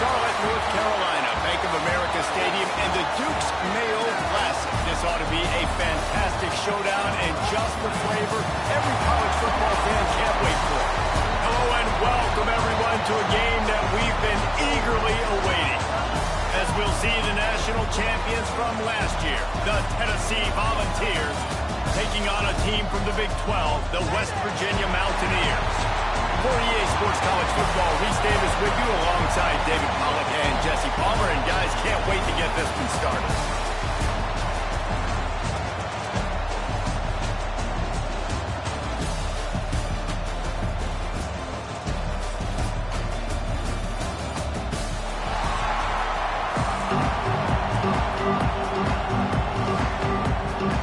Charlotte, North Carolina, Bank of America Stadium, and the Duke's Mayo Classic. This ought to be a fantastic showdown and just the flavor every college football fan can't wait for. Hello and welcome everyone to a game that we've been eagerly awaiting. As we'll see the national champions from last year, the Tennessee Volunteers, taking on a team from the Big 12, the West Virginia Mountaineers. For EA Sports College Football, Reese Davis with you alongside David Pollack and Jesse Palmer. And guys, can't wait to get this one started.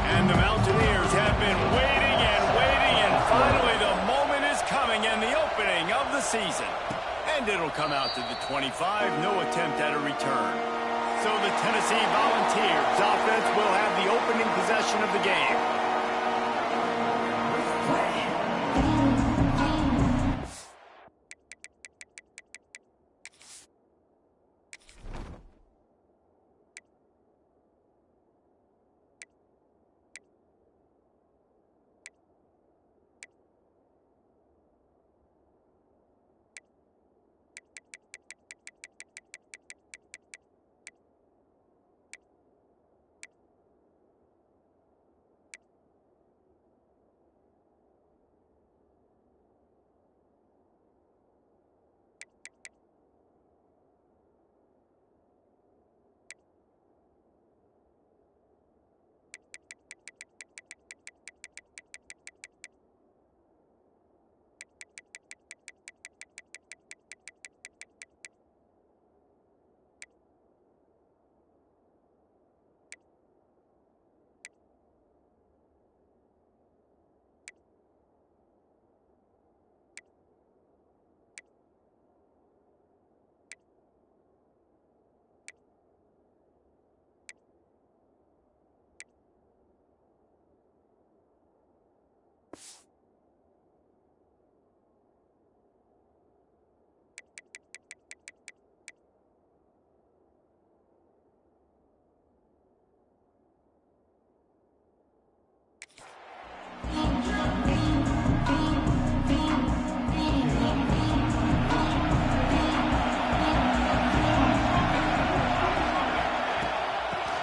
And the Mountaineers have been waiting and waiting, and finally the moment is coming and the opening of the season. And it'll come out to the 25, no attempt at a return. So the Tennessee Volunteers offense will have the opening possession of the game.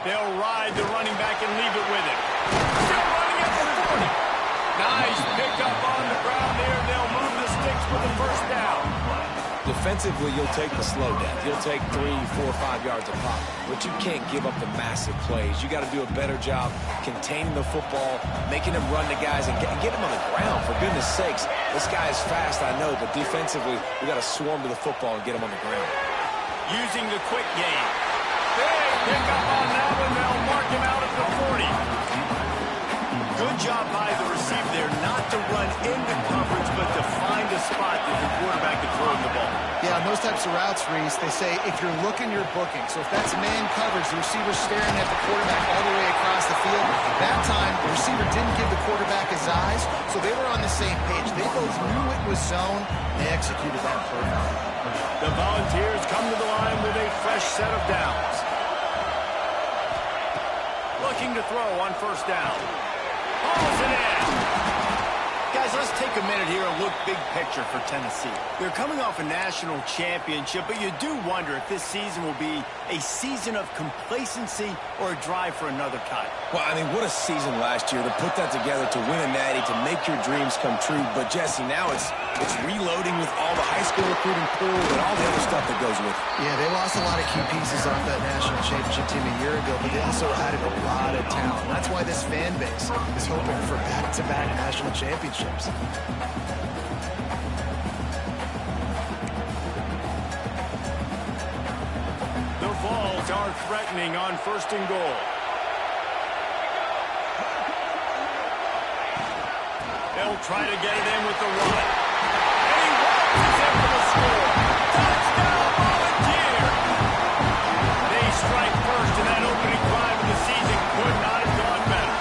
They'll ride the running back and leave it with him. Still running at the 40. Nice pickup on the ground there. They'll move the sticks with the first down. Defensively, you'll take the slow down. You'll take 3, 4, 5 yards of pop. But you can't give up the massive plays. You got to do a better job containing the football, making them run the guys, and get them on the ground. For goodness sakes, this guy is fast, I know, but defensively, we got to swarm to the football and get him on the ground. Using the quick game. Big pick up on that one. They'll mark him out at the 40. Good job by the receiver there not to run into coverage, but to find a spot that the quarterback can throw the ball. Yeah, on those types of routes, Reese, they say if you're looking, you're booking. So if that's man coverage, the receiver's staring at the quarterback all the way across the field. That time, the receiver didn't give the quarterback his eyes, so they were on the same page. They both knew it was zone. They executed that perfectly. The Volunteers come to the line with a fresh set of downs. Looking to throw on first down. Hauls it in. Guys, let's take a minute here and look big picture for Tennessee. They're coming off a national championship, but you do wonder if this season will be a season of complacency or a drive for another title. Well, I mean, what a season last year to put that together, to win a natty, to make your dreams come true. But, Jesse, now it's reloading with all the high school recruiting pool and all the other stuff that goes with it. Yeah, they lost a lot of key pieces off that national championship team a year ago, but they also added a lot of talent. That's why this fan base is hoping for back-to-back national championships. The Vols are threatening on first and goal. They'll try to get it in with the run. And he walks in for the score. Touchdown, Volunteer! They strike first, and that opening drive of the season could not have gone better.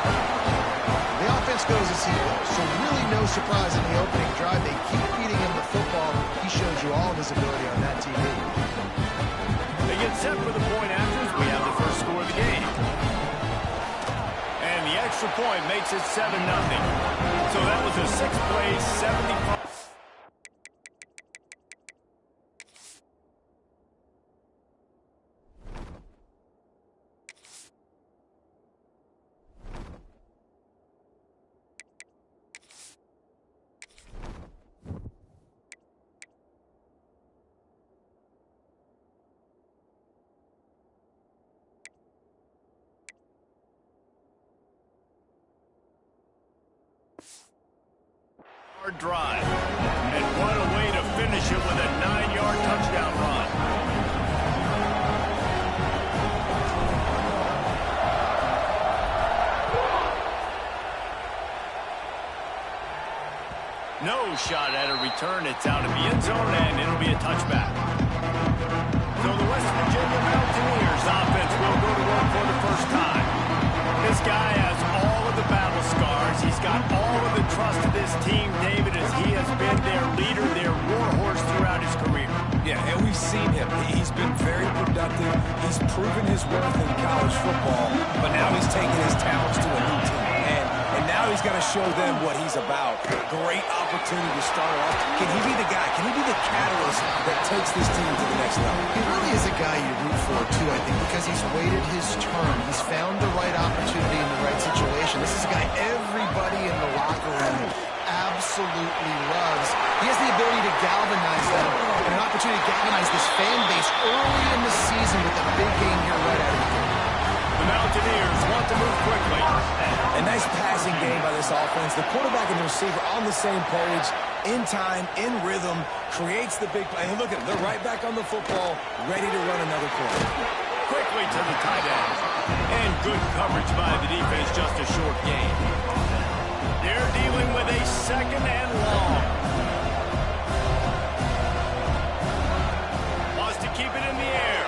The offense goes as he goes, so really no surprise in the opening drive. They keep feeding him the football. He shows you all of his ability on that TV. set for the point afters. We have the first score of the game. And the extra point makes it 7-0. So that was a 6-play, 75. Drive. And what a way to finish it with a 9-yard touchdown run. No shot at a return. It's out of the end zone, and it'll be a touchback. So the West Virginia Mountaineers offense will go to work for the first time. This guy has all of the battle scars. He's got all of the trust of this team, David, as he has been their leader, their warhorse throughout his career. Yeah, and we've seen him. He's been very productive. He's proven his worth in college football, but now he's taking his talents to a new team. And now he's got to show them what he's about. Great opportunity to start off. Can he be the guy? Can he be the catalyst that takes this team to the next level? He really is a guy you root for, too, I think, because he's waited his turn. He's found the right opportunity in the right situation. This is a guy everybody in the locker room absolutely loves. He has the ability to galvanize them, and an opportunity to galvanize this fan base early in the season with a big game here right out of the gate. The Mountaineers want to move quickly. A nice passing game by this offense. The quarterback and the receiver on the same page, in time, in rhythm, creates the big play. And look at them. They're right back on the football, ready to run another play. Quickly to the tight end. And good coverage by the defense, just a short gain. They're dealing with a second and long. Wants to keep it in the air.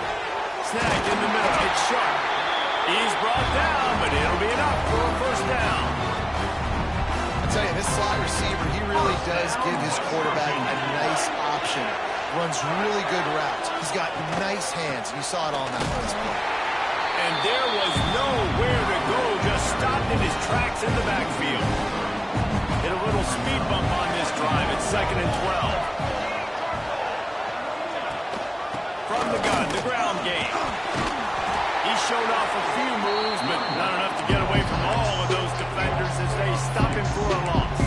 Snagged in the middle. It's sharp. He's brought down, but it'll be enough for a first down. I tell you, this slot receiver, he really does give his quarterback a nice option. Runs really good routes. He's got nice hands. You saw it all night on this play. And there was nowhere to go, just stopped in his tracks in the backfield. Hit a little speed bump on this drive. It's 2nd and 12. From the gun, the ground game. He showed off a few moves, but not enough to get away from all of those defenders as they stop him for a loss.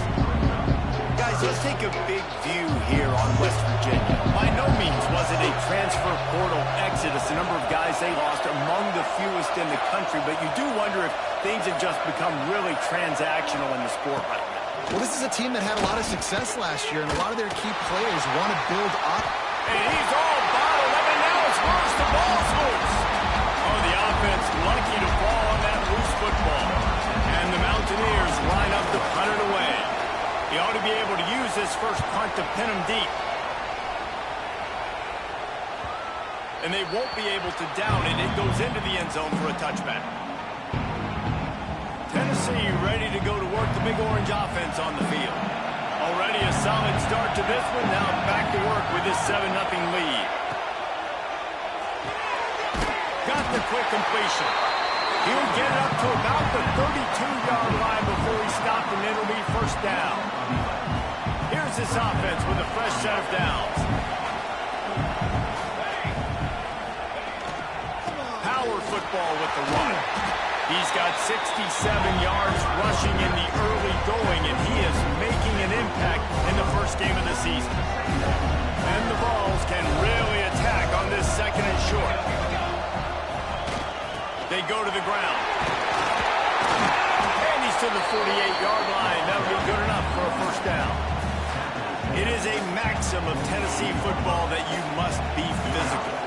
Guys, let's take a big view here on West Virginia. By no means was it a transfer portal exodus. The number of guys they lost among the fewest in the country, but you do wonder if things have just become really transactional in the sport right now. Well, this is a team that had a lot of success last year, and a lot of their key players want to build up. And he's all bottled up, and now it's loose. The ball's loose. Oh, the offense lucky to fall on that loose football. And the Mountaineers line up to punt it away. He ought to be able to use this first punt to pin him deep. And they won't be able to down it. It goes into the end zone for a touchback. Tennessee ready to go to work, the Big Orange offense on the field. Already a solid start to this one. Now back to work with this 7-0 lead. Got the quick completion. He'll get it up to about the 32-yard line before he stopped, and it'll be first down. Here's this offense with a fresh set of downs. Power football with the run. He's got 67 yards rushing in the early going, and he is making an impact in the first game of the season. And the Vols can really attack on this 2nd and short. They go to the ground. And he's to the 48-yard line. That'll be good enough for a first down. It is a maxim of Tennessee football that you must be physical.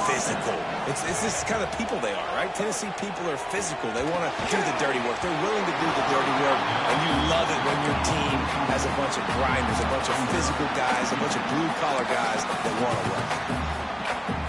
Physical. It's this kind of people they are, right? Tennessee people are physical. They want to do the dirty work. They're willing to do the dirty work, and you love it when your team has a bunch of grinders, a bunch of physical guys, a bunch of blue-collar guys that want to work.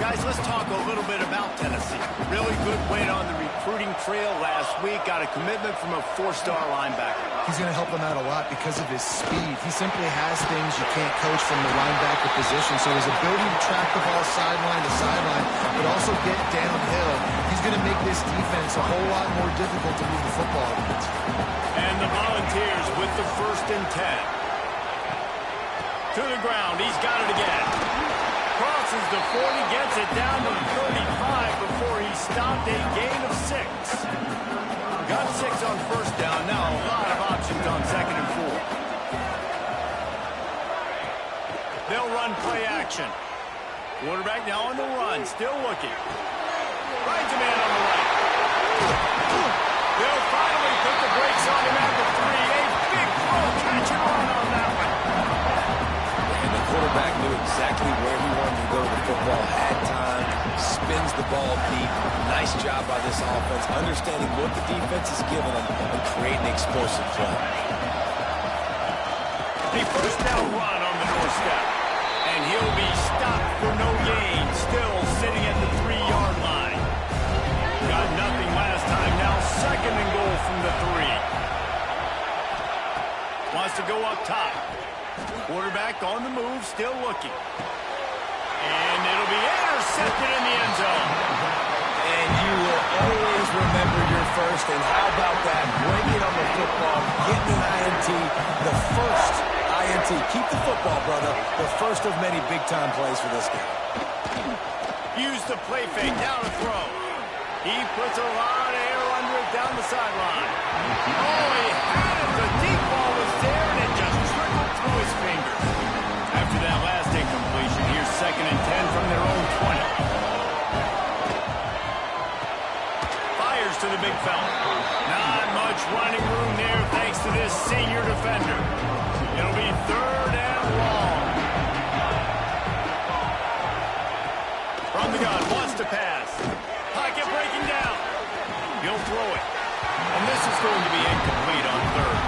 Guys, let's talk a little bit about Tennessee. Really good win on the recruiting trail last week. Got a commitment from a 4-star linebacker. He's going to help them out a lot because of his speed. He simply has things you can't coach from the linebacker position. So his ability to track the ball sideline to sideline, but also get downhill, he's going to make this defense a whole lot more difficult to move the football against. And the Volunteers with the 1st and 10. To the ground, he's got it again. Crosses the 40, gets it down to 35 before he stopped, a gain of 6. Got 6 on 1st down, now a lot of options on 2nd and 4. They'll run play action. Quarterback now on the run, still looking. Finds a man on the right. They'll finally put the brakes on him at the 3. A big throw, catch and run on that one. Quarterback knew exactly where he wanted to go to the football, had time, spins the ball deep. Nice job by this offense, understanding what the defense is giving them and creating explosive play. A 1st down run on the doorstep. And he'll be stopped for no gain, still sitting at the 3-yard line. Got nothing last time, now 2nd and goal from the 3. Wants to go up top. Quarterback on the move, still looking. And it'll be intercepted in the end zone. And you will always remember your 1st. And how about that? Bring it on the football, getting an INT, the 1st INT. Keep the football, brother. The 1st of many big-time plays for this guy. Use the play fake, down to throw. He puts a lot of air under it down the sideline. Oh, he had it. The deep ball was there, and it just trickled through his fingers. After that last incompletion, here's 2nd and 10 from their own 20. Fires to the big fella. Not much running room there thanks to this senior defender. It'll be 3rd and long. From the gun, wants to pass. Pocket breaking down. He'll throw it. And this is going to be incomplete on 3rd.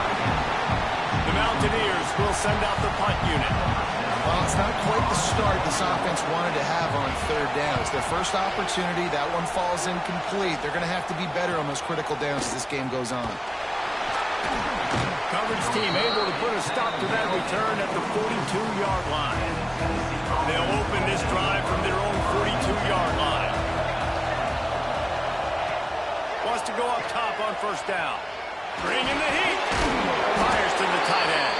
The Mountaineers will send out the punt unit. Well, it's not quite the start this offense wanted to have on 3rd down. It's their first opportunity. That one falls incomplete. They're going to have to be better on those critical downs as this game goes on. Coverage team able to put a stop to that return at the 42-yard line. They'll open this drive from their own 42-yard line. Wants to go up top on 1st down. Bring in the heat. Fires to the tight end.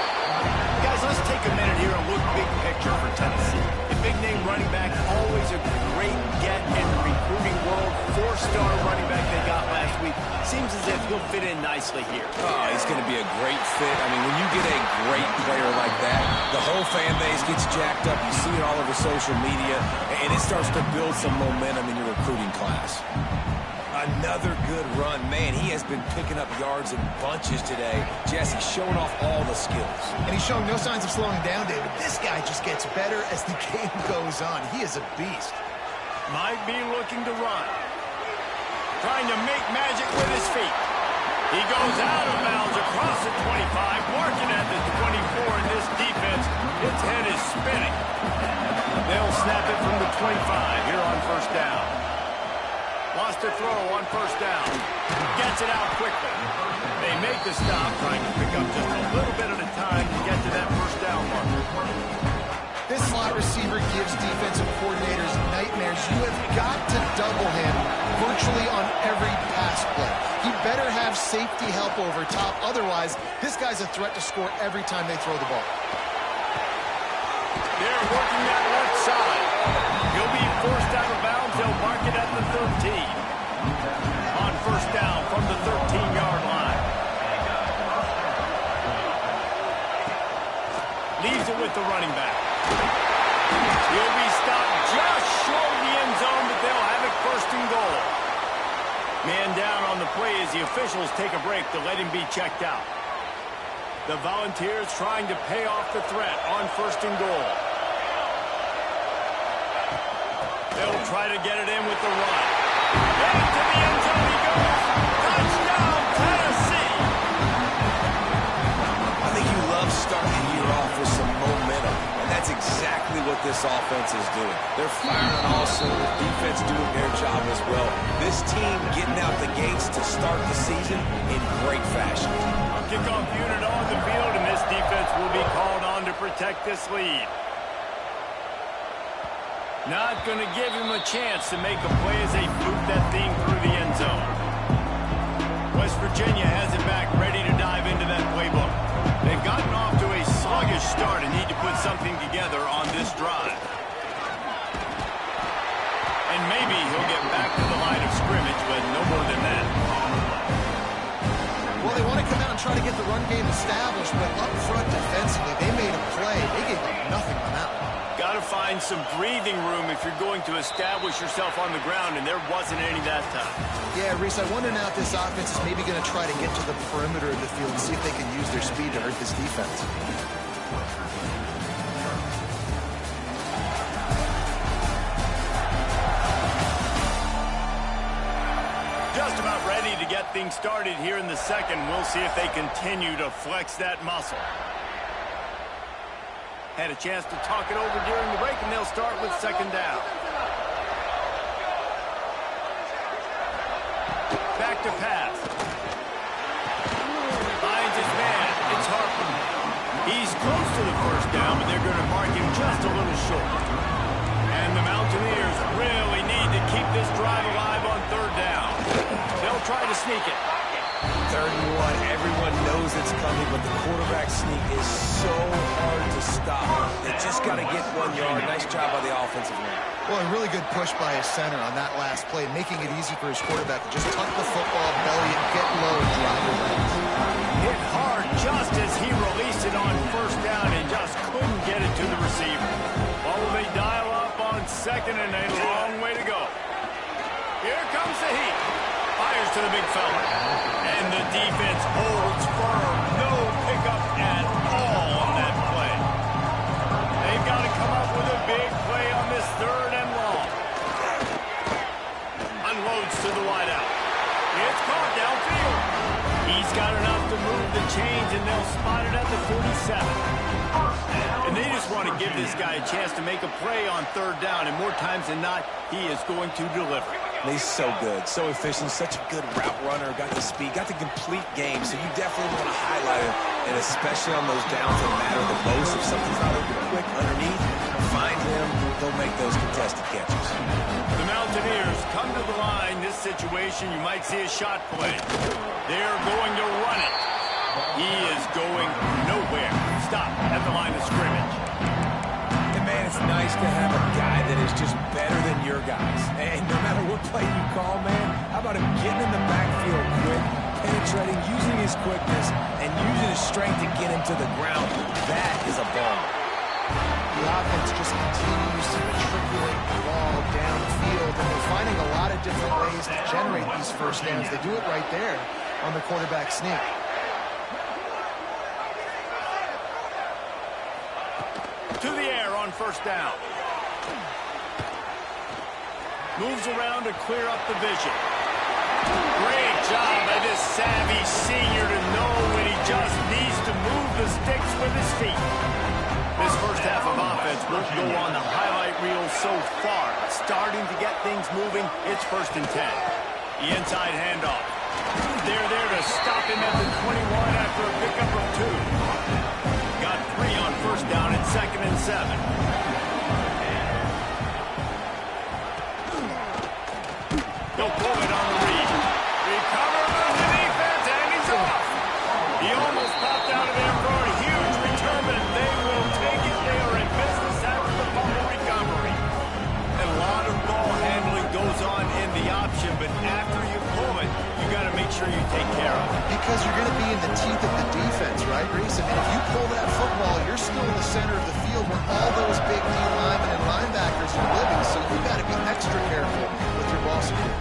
Guys, let's take a minute here and look big picture for Tennessee. A big-name running back, always a great get in the recruiting world. 4-star running back they got last week. Seems as if he'll fit in nicely here. Oh, he's going to be a great fit. I mean, when you get a great player like that, the whole fan base gets jacked up. You see it all over social media, and it starts to build some momentum in your recruiting class. Another good run. Man, he has been picking up yards in bunches today. Jesse showing off all the skills. And he's showing no signs of slowing down, David. This guy just gets better as the game goes on. He is a beast. Might be looking to run. Trying to make magic with his feet. He goes out of bounds across the 25, marking at the 24 in this defense. Its head is spinning. They'll snap it from the 25 here on 1st down. Wants to throw on 1st down. Gets it out quickly. They make the stop, trying to pick up just a little bit at a time to get to that 1st down marker. This slot receiver gives defensive coordinators nightmares. You have got to double him virtually on every pass play. He better have safety help over top. Otherwise, this guy's a threat to score every time they throw the ball. They're working that left side. He'll be forced out of bounds. They'll mark it at the 13. On 1st down from the 13-yard line. Leaves it with the running back. He'll be stopped just short of the end zone, but they'll have it 1st and goal. Man down on the play as the officials take a break to let him be checked out. The Volunteers trying to pay off the threat on 1st and goal. They'll try to get it in with the run. Into the end zone he goes. Touchdown, Tennessee! I think you love starting the year off with some momentum, and that's exactly what this offense is doing. They're firing on all cylinders, defense doing their job as well. This team getting out the gates to start the season in great fashion. Kickoff unit on the field, and this defense will be called on to protect this lead. Not going to give him a chance to make a play as they boot that thing through the end zone. West Virginia has it back, ready to dive into that playbook. They've gotten off to a sluggish start and need to put something together on this drive. And maybe he'll get back to the line of scrimmage, but no more than that. Well, they want to come out and try to get the run game established, but up front defensively, they made a play. They gave up nothing on that one. Got to find some breathing room if you're going to establish yourself on the ground, and there wasn't any that time. Yeah, Reese, I wonder now if this offense is maybe going to try to get to the perimeter of the field and see if they can use their speed to hurt this defense. Just about ready to get things started here in the second. We'll see if they continue to flex that muscle. Had a chance to talk it over during the break, and they'll start with second down. Back to pass. Finds his man. It's Harper. He's close to the first down, but they're going to mark him just a little short. And the Mountaineers really need to keep this drive alive on third down. They'll try to sneak it. 3rd and 1, everyone knows it's coming, but the quarterback sneak is so hard to stop. They just got to get 1 yard. Nice job by the offensive line. Well, a really good push by his center on that last play, making it easy for his quarterback to just tuck the football, belly it, get low, and drive the legs. Hit hard just as he released it on first down and just couldn't get it to the receiver. Well, they dial up on second and a long way to go. Here comes the heat. Fires to the big fella. And the defense holds firm. No pickup at all on that play. They've got to come up with a big play on this 3rd and long. Unloads to the wideout. It's caught downfield. He's got enough to move the chains, and they'll spot it at the 47. And they just want to give this guy a chance to make a play on 3rd down, and more times than not, he is going to deliver. He's so good, so efficient, such a good route runner, got the speed, got the complete game, so you definitely want to highlight him, and especially on those downs that matter the most. If something's not open quick underneath, find him, he'll make those contested catches. The Mountaineers come to the line. This situation, you might see a shot play. They're going to run it. He is going nowhere. Stop at the line of scrimmage. Man, it's nice to have a guy that is just better than your guys. And no matter what play you call, man, how about him getting in the backfield quick, penetrating, using his quickness, and using his strength to get him to the ground? That is a ball. The offense just continues to matriculate the ball downfield, and they're finding a lot of different ways to generate these first downs. They do it right there on the quarterback sneak. To the air on first down. Moves around to clear up the vision. Great job by this savvy senior to know when he just needs to move the sticks with his feet. This first half of offense won't go on the highlight reel so far. Starting to get things moving, it's 1st and 10. The inside handoff. They're there to stop him at the 21 after a pickup of 2. Got 3 on first down and 2nd and 7. They'll pull it on the read. Recover from the defense, and he's off. He almost popped out of there for a huge return, but they will take it. They are in business after the fumble recovery. And a lot of ball handling goes on in the option, but after you pull it, you got to make sure you take care of it. Because you're going to be in the teeth of the defense, right, Reese? I mean, if you pull that football, you're still in the center of the field where all those big D linemen and linebackers are living, so you got to be extra careful with your ball security.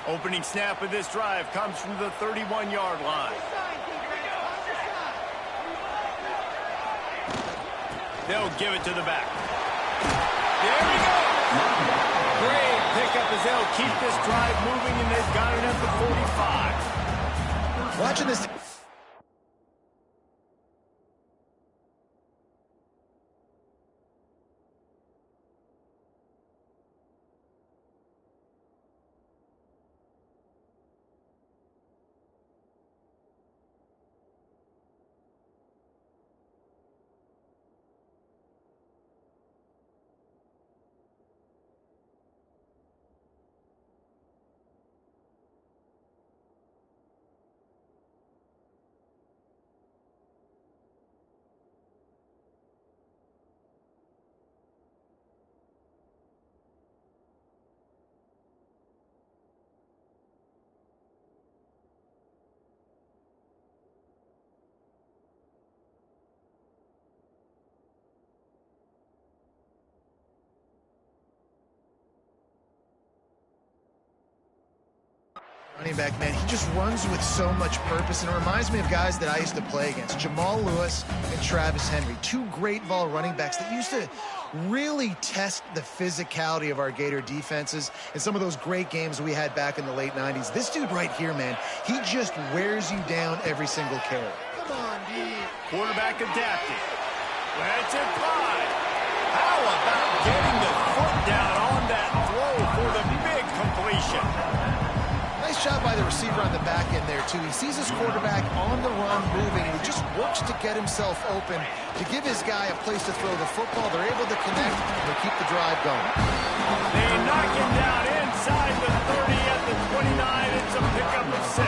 Opening snap of this drive comes from the 31-yard line. They'll give it to the back. There we go. Great pickup as they'll keep this drive moving, and they've got it at the 45. Watching this back, man, he just runs with so much purpose, and it reminds me of guys that I used to play against, Jamal Lewis and Travis Henry, two great Vol running backs that used to really test the physicality of our Gator defenses and some of those great games we had back in the late 90s. This dude right here, man, he just wears you down every single carry. Come on, D. Quarterback adapting. Let's it fly. How about getting the foot down on that throw for the big completion? Nice job by the receiver on the back end there, too. He sees his quarterback on the run moving, and he just works to get himself open to give his guy a place to throw the football. They're able to connect, and they keep the drive going. They knock him down inside the 30 at the 29. It's a pickup of 6.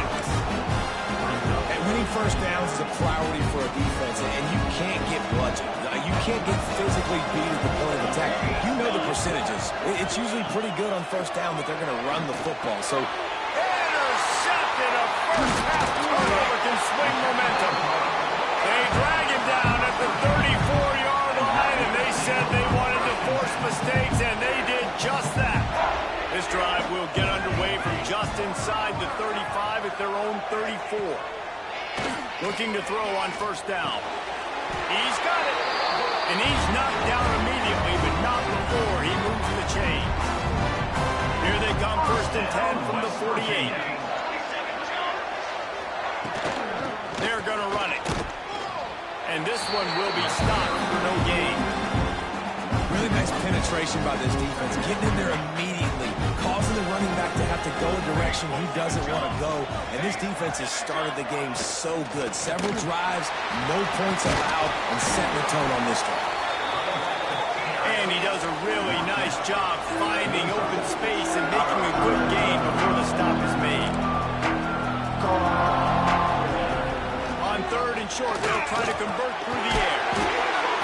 And winning first downs is a priority for a defense, and you can't get bludgeoned. You can't get physically beat at the point of attack. You know the percentages. It's usually pretty good on first down that they're going to run the football. So intercepted. A first half turnover can swing momentum. They drag him down at the 34-yard line, and they said they wanted to force mistakes, and they did just that. This drive will get underway from just inside the 35 at their own 34. Looking to throw on first down. He's got it. And he's knocked down immediately, but not before he moves the chain. Here they come, 1st and 10 from the 48. They're going to run it. And this one will be stopped for no gain. really nice penetration by this defense, getting in there immediately, causing the running back to have to go a direction he doesn't want to go. And this defense has started the game so good. Several drives, no points allowed, and setting the tone on this drive. And he does a really nice job finding open space and making a good gain before the stop is made. On 3rd and short, they'll try to convert through the air.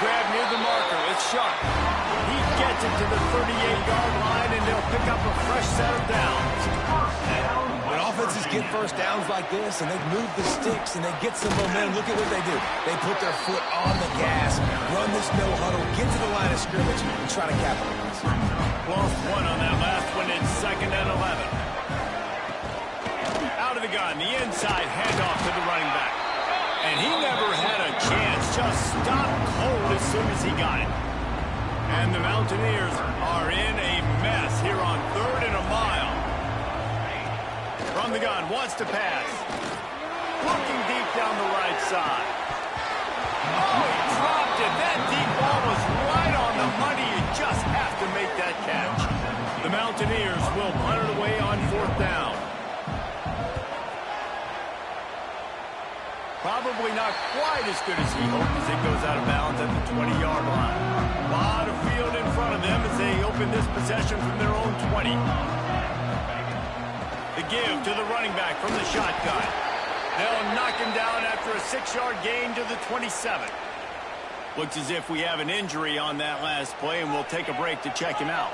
Grab near the marker. It's Sharp. He gets it to the 38-yard line, and they'll pick up a fresh set of downs. When offenses get first downs like this, and they move the sticks, and they get some momentum, look at what they do. They put their foot on the gas, run this no huddle, get to the line of scrimmage, and try to capitalize. Lost one on that last one. It's 2nd and 11. Out of the gun, the inside handoff to the running back. And he never had a chance, just stopped cold as soon as he got it. And the Mountaineers are in a mess here on 3rd and a mile. From the gun, wants to pass. Looking deep down the right side. Oh, he dropped it. That deep ball was right on the money. You just have to make that catch. The Mountaineers will punt it away on 4th down. Probably not quite as good as he hoped as it goes out of bounds at the 20-yard line. A lot of field in front of them as they open this possession from their own 20. The give to the running back from the shotgun. They'll knock him down after a 6-yard gain to the 27. Looks as if we have an injury on that last play, and we'll take a break to check him out.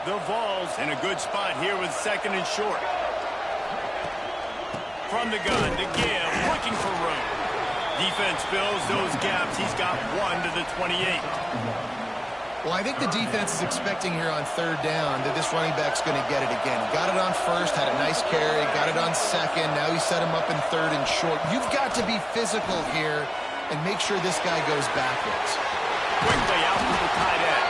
The Vols in a good spot here with 2nd and short. From the gun, the give, looking for room. Defense fills those gaps. He's got one to the 28. Well, I think the defense is expecting here on 3rd down that this running back's going to get it again. He got it on 1st, had a nice carry, got it on 2nd. Now he set him up in 3rd and short. You've got to be physical here and make sure this guy goes backwards. Quickly out to the tight end.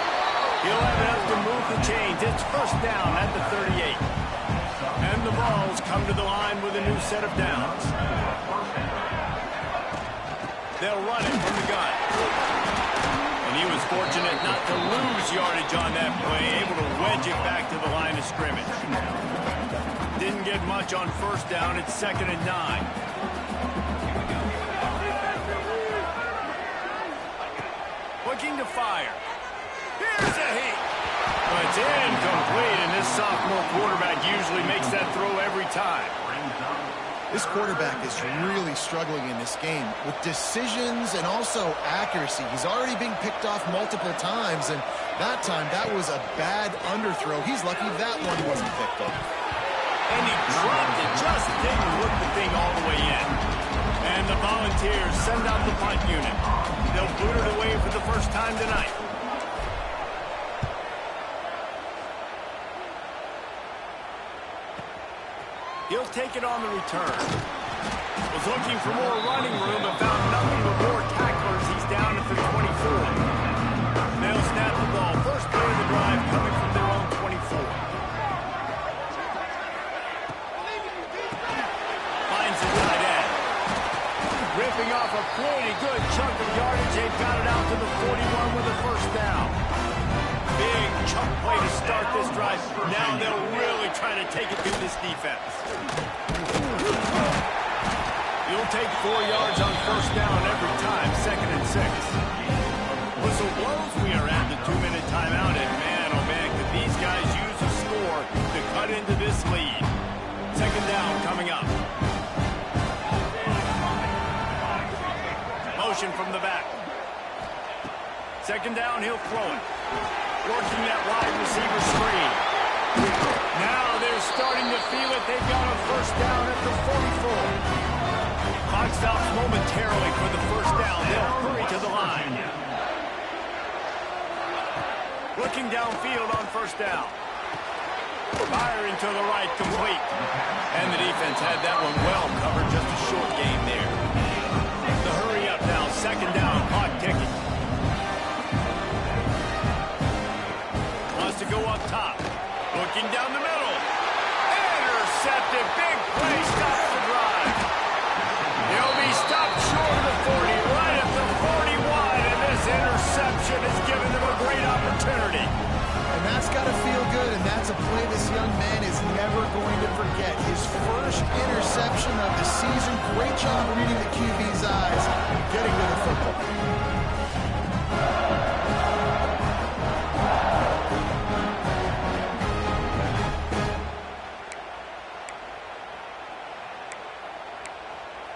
He'll have enough to move the chains. It's 1st down at the 38. And the Vols come to the line with a new set of downs. They'll run it from the gun. And he was fortunate not to lose yardage on that play, able to wedge it back to the line of scrimmage. Didn't get much on 1st down. It's 2nd and 9. Looking to fire. Here's a heat. But it's incomplete, and this sophomore quarterback usually makes that throw every time. This quarterback is really struggling in this game with decisions and also accuracy. He's already being picked off multiple times, and that time that was a bad underthrow. He's lucky that one wasn't picked off. And he dropped it, just didn't look the thing all the way in. And the Volunteers send out the punt unit. They'll boot it away for the first time tonight. He'll They'll take it on the return. Was looking for more running room, but found nothing but more tacklers. He's down at the 24. They'll snap the ball. First play of the drive coming from their own 24. Finds the tight end. Ripping off a pretty good chunk of yardage. They've got it out to the 41 with a first down. Big chunk play to start this drive. Now they'll really try to take it through this defense. You'll take 4 yards on first down every time, 2nd and 6. Whistle blows, we are at the 2-minute timeout, and man, oh man, could these guys use a score to cut into this lead. 2nd down coming up. Motion from the back. 2nd down, he'll throw it. Working that wide receiver screen. Now they're starting to feel it. They've got a first down at the 44. Clock stops momentarily for the first down. They'll hurry to the line. Looking downfield on first down. Firing to the right, complete. And the defense had that one well covered. Just a short game there. The hurry up now. 2nd down, clock ticking. Wants to go up top. Looking down the middle. Intercepted. Big play. Stops the drive. He'll be stopped short of the 40, right at the 41, and this interception has given them a great opportunity. And that's got to feel good, and that's a play this young man is never going to forget. His first interception of the season. Great job reading the QB's eyes, getting to the football.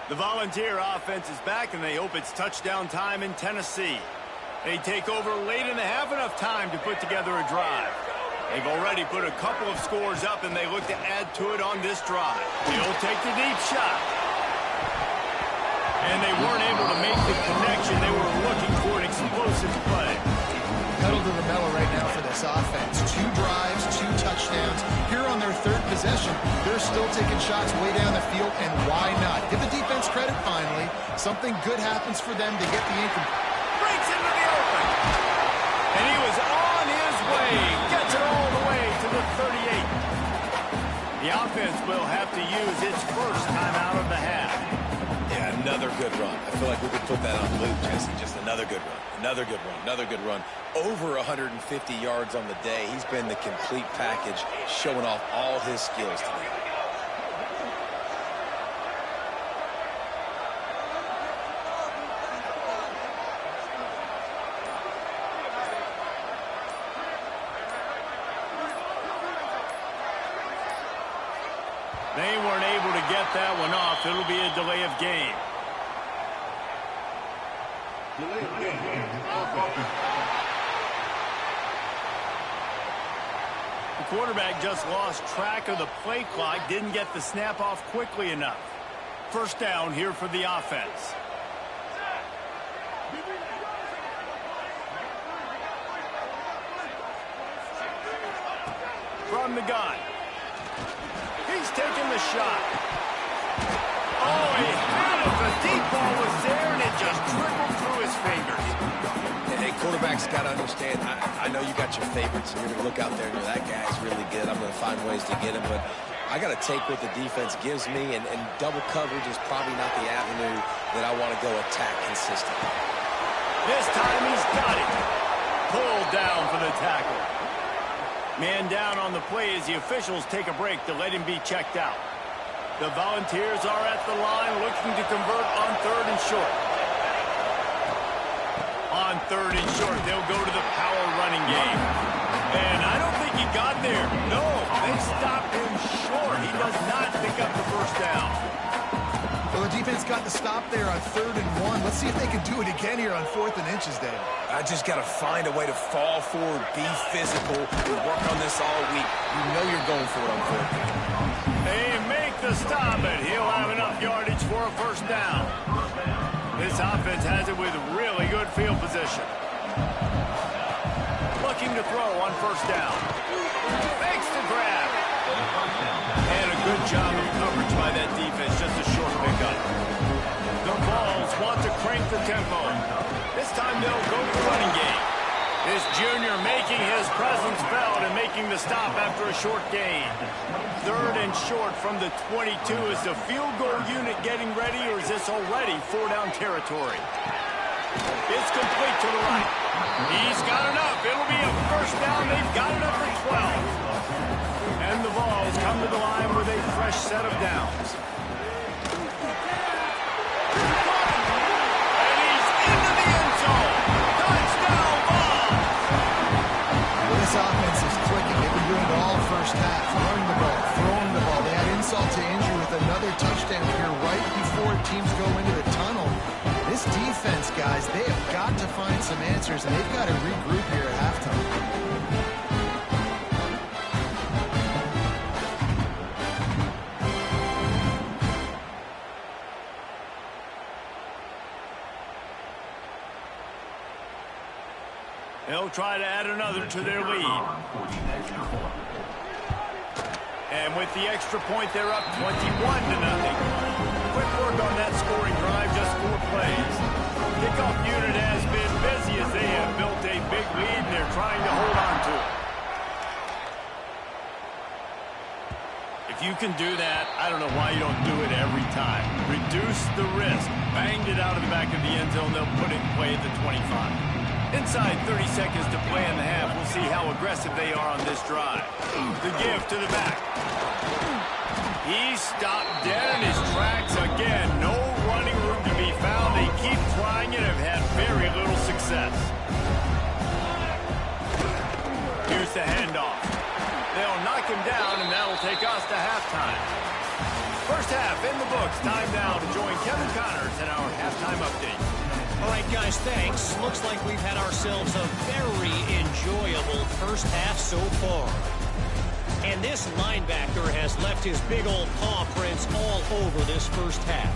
The Volunteer offense is back, and they hope it's touchdown time in Tennessee. They take over late in the half, enough time to put together a drive. They've already put a couple of scores up, and they look to add to it on this drive. He'll take the deep shot. And they weren't able to make the connection. They were looking for an explosive play. Pedal to the metal right now for this offense. 2 drives, 2 touchdowns. Here on their 3rd possession, they're still taking shots way down the field, and why not? Give the defense credit finally. Something good happens for them to get the income. Breaks into the open. And he was on his way. Gets it all the way to the 38. The offense will have to use its first time out of the half. Yeah, another good run. I feel like we could put that on loop, Jesse. Just another good run. Another good run. Another good run. Over 150 yards on the day. He's been the complete package, showing off all his skills today. They weren't able to get that one off. It'll be a delay of game. The quarterback just lost track of the play clock, didn't get the snap off quickly enough. First down here for the offense. From the gun. He's taking the shot. Oh, he had it. The deep ball was there, and it just trickled through his fingers. Hey, quarterbacks got to understand, I know you got your favorites, and you're going to look out there and go, that guy's really good. I'm going to find ways to get him, but I got to take what the defense gives me, and double coverage is probably not the avenue that I want to go attack consistently. This time he's got it. Pulled down for the tackle. Man down on the play as the officials take a break to let him be checked out. The Volunteers are at the line looking to convert on 3rd and short. On 3rd and short, they'll go to the power running game. And I don't think he got there. No, they stopped him short. He does not pick up the first down. Well, the defense got the stop there on 3rd and 1. Let's see if they can do it again here on 4th and inches, Dave. I just got to find a way to fall forward, be physical. We work on this all week. You know you're going for it on 4th. They make the stop, and he'll have enough yardage for a first down. This offense has it with really good field position. Looking to throw on first down. Makes the grab. And a Good job of coverage by that defense. Just a short pickup. The Vols want to crank the tempo. This time they'll go to the running game. This junior making his presence felt and making the stop after a short gain. 3rd and short from the 22. Is the field goal unit getting ready, or is this already 4-down territory? It's complete to the right. He's got enough. It'll be a first down. They've got enough for 12. And the Vols come to the line with a fresh set of downs. And he's into the end zone. Touchdown, Vols! This offense is clicking. They've been doing it all first half. Running the ball, throwing the ball. They had insult to injury with another touchdown here right before teams go into the tunnel. This defense, guys, they have got to find some answers, and they've got to regroup here at halftime. They'll try to add another to their lead. And with the extra point, they're up 21-0. Quick work on that scoring drive, just 4 plays. Kickoff unit has been busy as they have built a big lead, and they're trying to hold on to it. If you can do that, I don't know why you don't do it every time. Reduce the risk. Banged it out of the back of the end zone. They'll put it in play at the 25. Inside 30 seconds to play in the half. We'll see how aggressive they are on this drive. The give to the back. He stopped dead in his tracks again. No running room to be found. They keep trying it and have had very little success. Here's the handoff. They'll knock him down, and that'll take us to halftime. First half in the books. Time now to join Kevin Connors in our halftime update. All right, guys, thanks. Looks like we've had ourselves a very enjoyable first half so far. And this linebacker has left his big old paw prints all over this first half.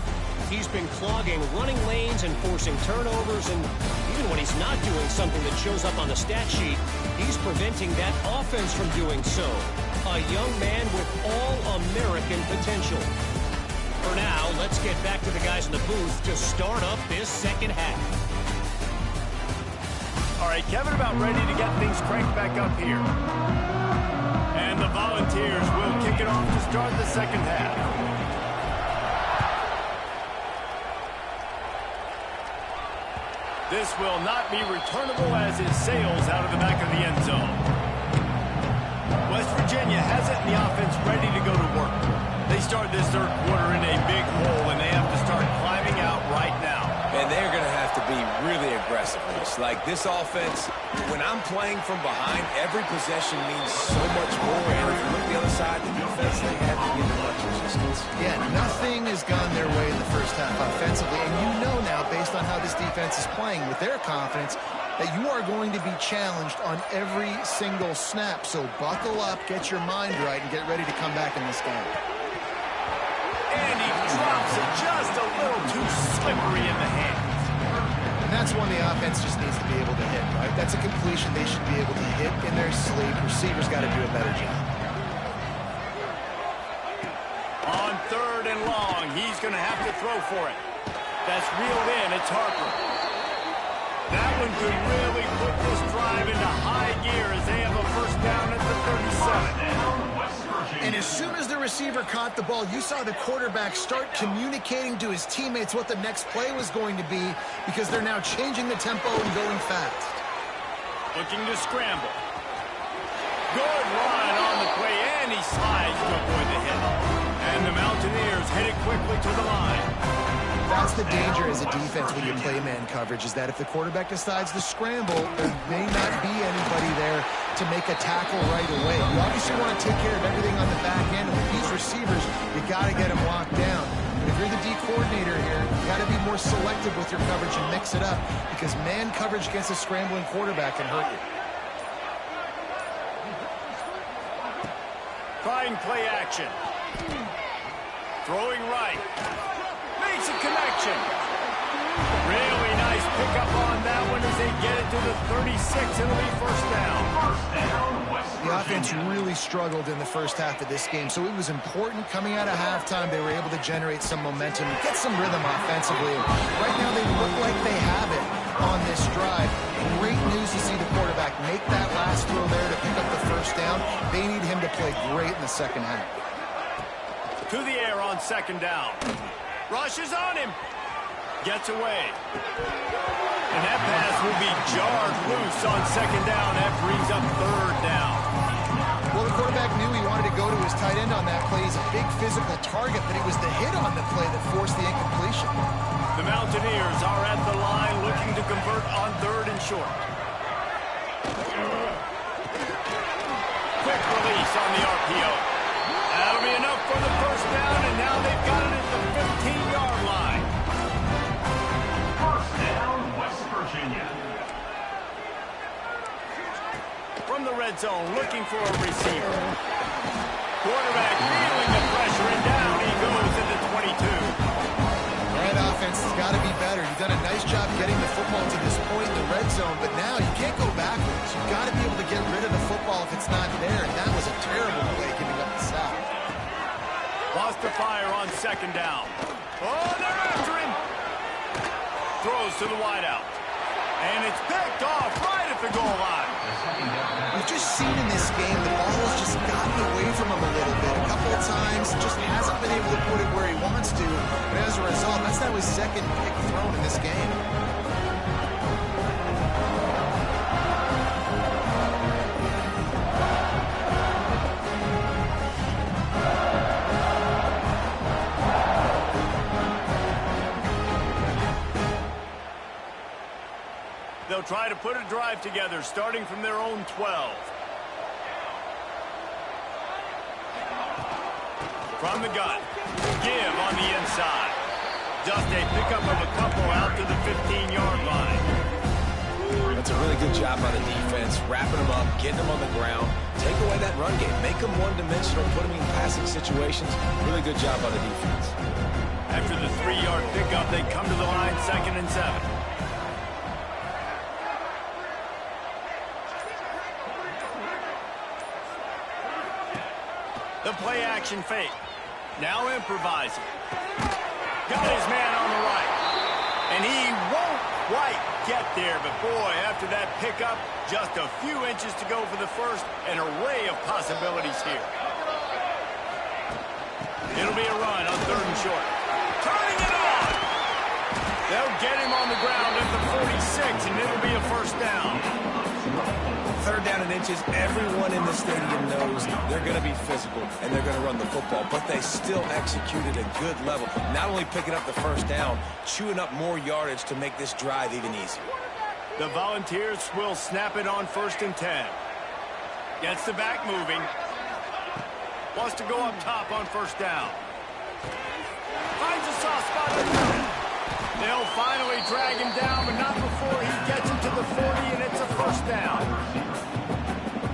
He's been clogging running lanes and forcing turnovers, and even when he's not doing something that shows up on the stat sheet, he's preventing that offense from doing so. A young man with all-American potential. For now, let's get back to the guys in the booth to start up this second half. All right, Kevin about ready to get things cranked back up here. And the Volunteers will kick it off to start the second half. This will not be returnable as it sails out of the back of the end zone. West Virginia has it, and the offense ready to go to work. They start this third quarter in a big hole, and they have to start climbing out right now. And they're going to have to be really aggressive. Like this offense, when I'm playing from behind, every possession means so much more. And if you look at the other side, the defense, they have to give them much resistance. Yeah, nothing has gone their way in the first half offensively. And you know now, based on how this defense is playing with their confidence, that you are going to be challenged on every single snap. So buckle up, get your mind right, and get ready to come back in this game. And he drops it just a little too slippery in the hands. And that's one the offense just needs to be able to hit, right? That's a completion they should be able to hit in their sleep. Receivers got to do a better job. On 3rd and long, he's going to have to throw for it. That's reeled in. It's Harper. That one could really put this drive into high gear as they have a first down at the 37. And as soon as the receiver caught the ball, you saw the quarterback start communicating to his teammates what the next play was going to be because they're now changing the tempo and going fast. Looking to scramble. Good run on the play, and he slides to avoid the hit. And the Mountaineers hit it quickly to the line. That's the danger as a defense when you play man coverage, is that if the quarterback decides to scramble, there may not be anybody there to make a tackle right away. You obviously want to take care of everything on the back end, and with these receivers, you got to get them locked down. But if you're the D coordinator here, you got to be more selective with your coverage and mix it up, because man coverage against a scrambling quarterback can hurt you. Trying play action. Throwing right. Makes a connection. Really nice pickup on that one as they get it to the 36. It'll be first down. The offense really struggled in the first half of this game, so it was important coming out of halftime. They were able to generate some momentum, get some rhythm offensively. Right now they look like they have it on this drive. Great news to see the quarterback make that last throw there to pick up the first down. They need him to play great in the second half. To the air on second down. Rushes on him. Gets away. And that pass will be jarred loose on second down. That brings up third down. Well, the quarterback knew he wanted to go to his tight end on that play. He's a big physical target, but it was the hit on the play that forced the incompletion. The Mountaineers are at the line looking to convert on third and short. Quick release on the RPO. That'll be enough for the first down, and now they've got it at the 15-yard line. First down, West Virginia. From the red zone, looking for a receiver. Quarterback feeling the pressure, and down he goes into 22. All right, offense has got to be better. You've done a nice job getting the football to this point in the red zone, but now you can't go backwards. You've got to be able to get rid of the football if it's not there, and that was a terrible play giving up the sack. Lost the fire on second down. Oh, they're after him. Throws to the wideout. And it's picked off right at the goal line. We've just seen in this game the ball has just gotten away from him a little bit. A couple of times, just hasn't been able to put it where he wants to. And as a result, that's now his second pick thrown in this game. They'll try to put a drive together, starting from their own 12. From the gun. Give on the inside. Just a pickup of a couple out to the 15-yard line. That's a really good job by the defense, wrapping them up, getting them on the ground. Take away that run game. Make them one-dimensional, put them in passing situations. Really good job by the defense. After the 3-yard pickup, they come to the line, 2nd and 7. The play action fake. Now improvising. Got his man on the right. And he won't quite get there. But boy, after that pickup, just a few inches to go for the first. An array of possibilities here. It'll be a run on third and short. Turning it on. They'll get him on the ground at the 46, and it'll be a first down. Third down and inches, everyone in the stadium knows they're going to be physical and they're going to run the football, but they still executed a good level. Not only picking up the first down, chewing up more yardage to make this drive even easier. The Volunteers will snap it on 1st and 10. Gets the back moving. Wants to go up top on first down. Finds a soft spot. They'll finally drag him down, but not before he gets into the 40, and it's a first down.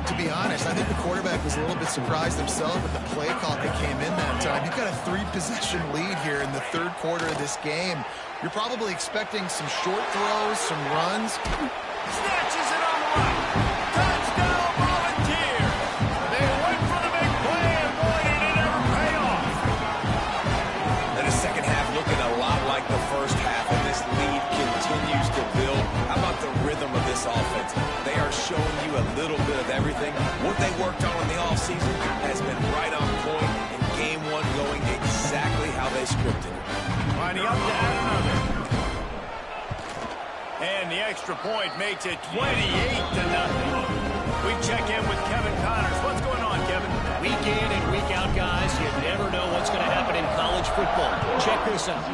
To be honest, I think the quarterback was a little bit surprised himself with the play call that came in that time. You've got a 3-possession lead here in the third quarter of this game. You're probably expecting some short throws, some runs. Snatches it on the right. Touchdown, Volunteer. They went for the big play, and boy, did it ever pay off. And the second half looking a lot like the first half, and this lead continues to build. How about the rhythm of this offense? They are showing you a little bit of everything. What they worked on in the offseason has been right on point, and game one going exactly how they scripted it. Lining up to add another. And the extra point makes it 28-0. We check in with Kevin Connors. What's going on, Kevin? Week in and week out, guys, you never know what's going to happen in college football. Check this out.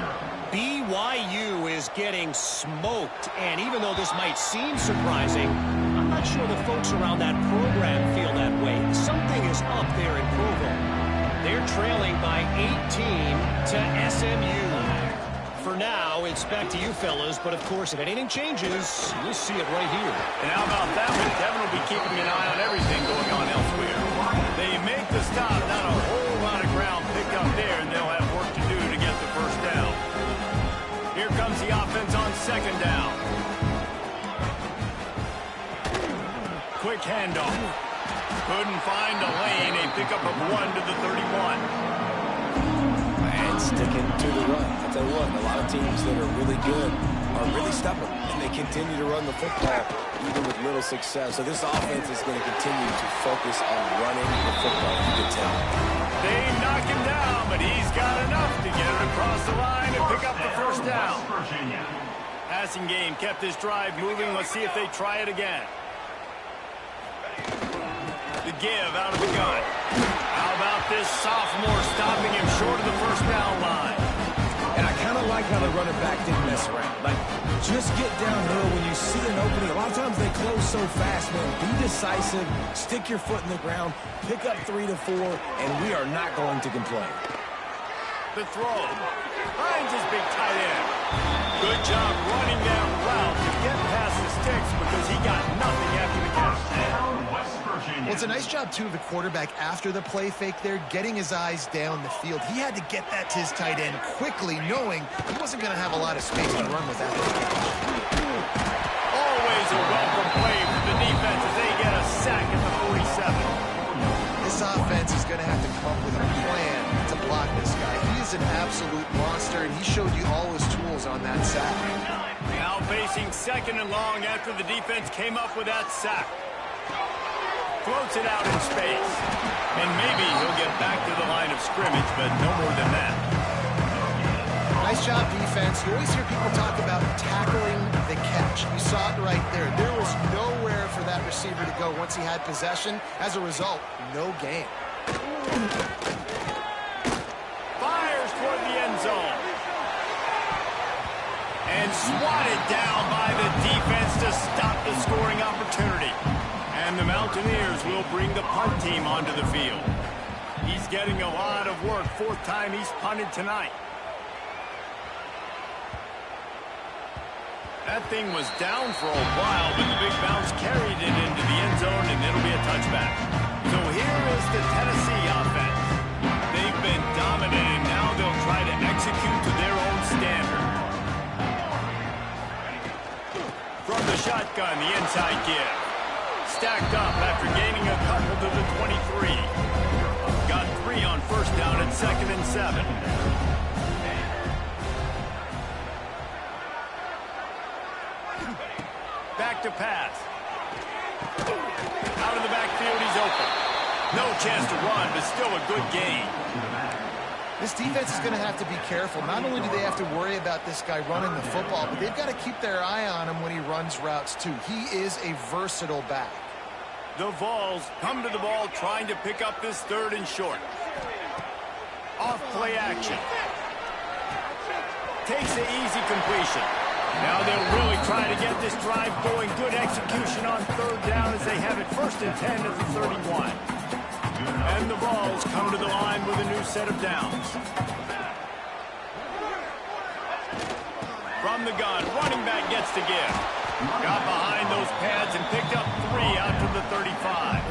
BYU is getting smoked, and even though this might seem surprising, I'm not sure the folks around that program feel that way. Something is up there in Provo. They're trailing by 18 to SMU. For now, it's back to you fellas, but of course, if anything changes, you'll see it right here. And how about that one? Kevin will be keeping an eye on everything going on elsewhere. They make the stop, not a whole lot of ground picked up there, and they'll have work to do to get the first down. Here comes the offense on second down. Quick handoff. Couldn't find a lane. A pickup of 1 to the 31. And sticking to the run. I'll tell you what, a lot of teams that are really good are really stubborn, and they continue to run the football even with little success. So this offense is going to continue to focus on running the football. You can tell. They knock him down, but he's got enough to get it across the line and pick up the first down. Passing game kept this drive moving. Let's see if they try it again. The give out of the gun. How about this sophomore stopping him short of the first down line? And I kind of like how the running back didn't mess around. Like, just get downhill when you see an opening. A lot of times they close so fast, man. Be decisive, stick your foot in the ground, pick up 3 to 4, and we are not going to complain. The throw. Finds his big tight end. Good job running that route to get past the sticks because he got nothing after the catch. Well, it's a nice job, too, of the quarterback after the play fake there, getting his eyes down the field. He had to get that to his tight end quickly, knowing he wasn't going to have a lot of space to run with that. Always a welcome play for the defense as they get a sack at the 47. This offense is going to have to come up with a plan to block this guy. He is an absolute monster, and he showed you all his tools on that sack. Now facing second and long after the defense came up with that sack. Floats it out in space. And maybe he'll get back to the line of scrimmage, but no more than that. Nice job, defense. You always hear people talk about tackling the catch. You saw it right there. There was nowhere for that receiver to go once he had possession. As a result, no gain. Fires toward the end zone. And swatted down by the defense to stop the scoring opportunity. And the Mountaineers will bring the punt team onto the field. He's getting a lot of work. 4th time he's punted tonight. That thing was down for a while, but the big bounce carried it into the end zone, and it'll be a touchback. So here is the Tennessee offense. They've been dominant, and now they'll try to execute to their own standard. From the shotgun, the inside give. Stacked up after gaining a couple to the 23. Got 3 on first down and 2nd and 7. Back to pass. Out of the backfield, he's open. No chance to run, but still a good gain. This defense is going to have to be careful. Not only do they have to worry about this guy running the football, but they've got to keep their eye on him when he runs routes, too. He is a versatile back. The Vols come to the ball trying to pick up this 3rd and short. Off play action. Takes the easy completion. Now they'll really try to get this drive going. Good execution on 3rd down as they have it 1st and 10 at the 31. And the Vols come to the line with a new set of downs. From the gun, running back gets to give. Got behind those pads and picked up 3 out to the 35.